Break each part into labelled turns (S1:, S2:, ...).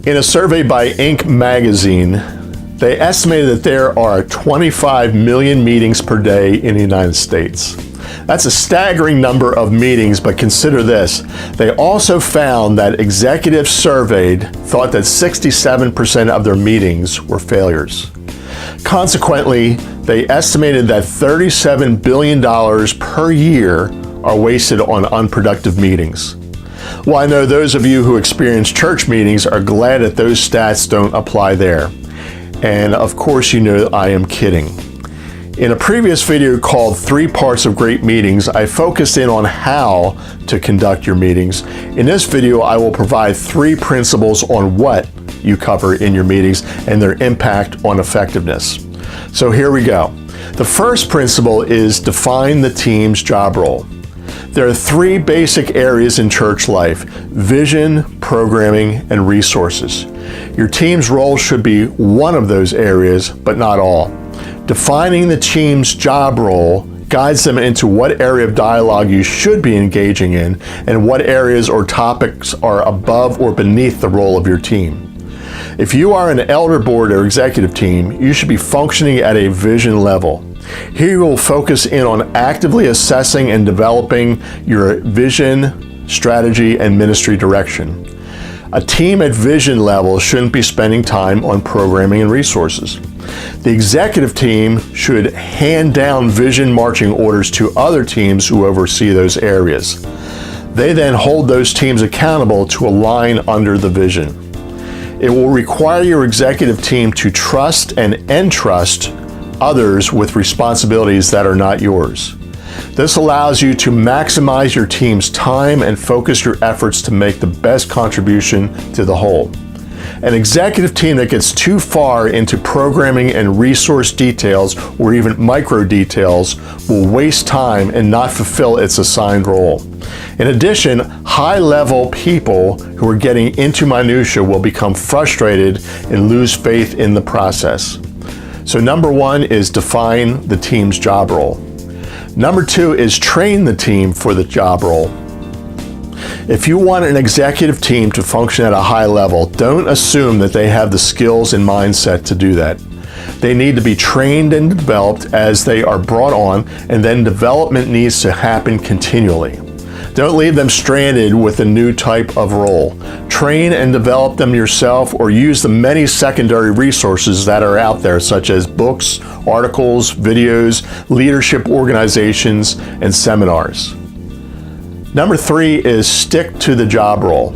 S1: In a survey by Inc. magazine, they estimated that there are 25 million meetings per day in the United States. That's a staggering number of meetings, but consider this. They also found that executives surveyed thought that 67% of their meetings were failures. Consequently, they estimated that $37 billion per year are wasted on unproductive meetings. Well, I know those of you who experience church meetings are glad that those stats don't apply there. And of course, you know I am kidding. In a previous video called 3 Parts of Great Meetings, I focused in on how to conduct your meetings. In this video, I will provide 3 principles on what you cover in your meetings and their impact on effectiveness. So here we go. The first principle is define the team's job role. There are 3 basic areas in church life: vision, programming, and resources. Your team's role should be one of those areas, but not all. Defining the team's job role guides them into what area of dialogue you should be engaging in and what areas or topics are above or beneath the role of your team. If you are an elder board or executive team, you should be functioning at a vision level. Here you will focus in on actively assessing and developing your vision, strategy, and ministry direction. A team at vision level shouldn't be spending time on programming and resources. The executive team should hand down vision marching orders to other teams who oversee those areas. They then hold those teams accountable to align under the vision. It will require your executive team to trust and entrust others with responsibilities that are not yours. This allows you to maximize your team's time and focus your efforts to make the best contribution to the whole. An executive team that gets too far into programming and resource details or even micro details will waste time and not fulfill its assigned role. In addition, high-level people who are getting into minutia will become frustrated and lose faith in the process. So number 1 is define the team's job role. Number 2 is train the team for the job role. If you want an executive team to function at a high level, don't assume that they have the skills and mindset to do that. They need to be trained and developed as they are brought on, and then development needs to happen continually. Don't leave them stranded with a new type of role. Train and develop them yourself, or use the many secondary resources that are out there, such as books, articles, videos, leadership organizations, and seminars. Number 3 is stick to the job role.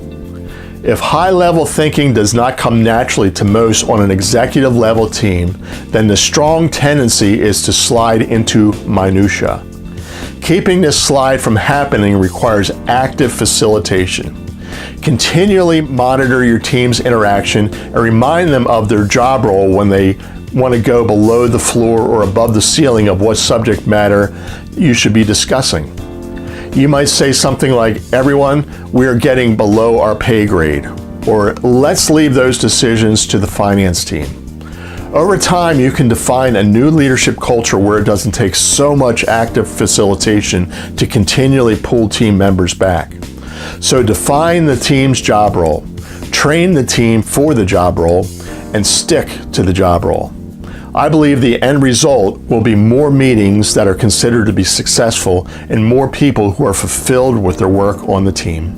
S1: If high-level thinking does not come naturally to most on an executive level team, then the strong tendency is to slide into minutia. Keeping this slide from happening requires active facilitation. Continually monitor your team's interaction and remind them of their job role when they want to go below the floor or above the ceiling of what subject matter you should be discussing. You might say something like, "Everyone, we are getting below our pay grade," or "Let's leave those decisions to the finance team." Over time, you can define a new leadership culture where it doesn't take so much active facilitation to continually pull team members back. So define the team's job role, train the team for the job role, and stick to the job role. I believe the end result will be more meetings that are considered to be successful and more people who are fulfilled with their work on the team.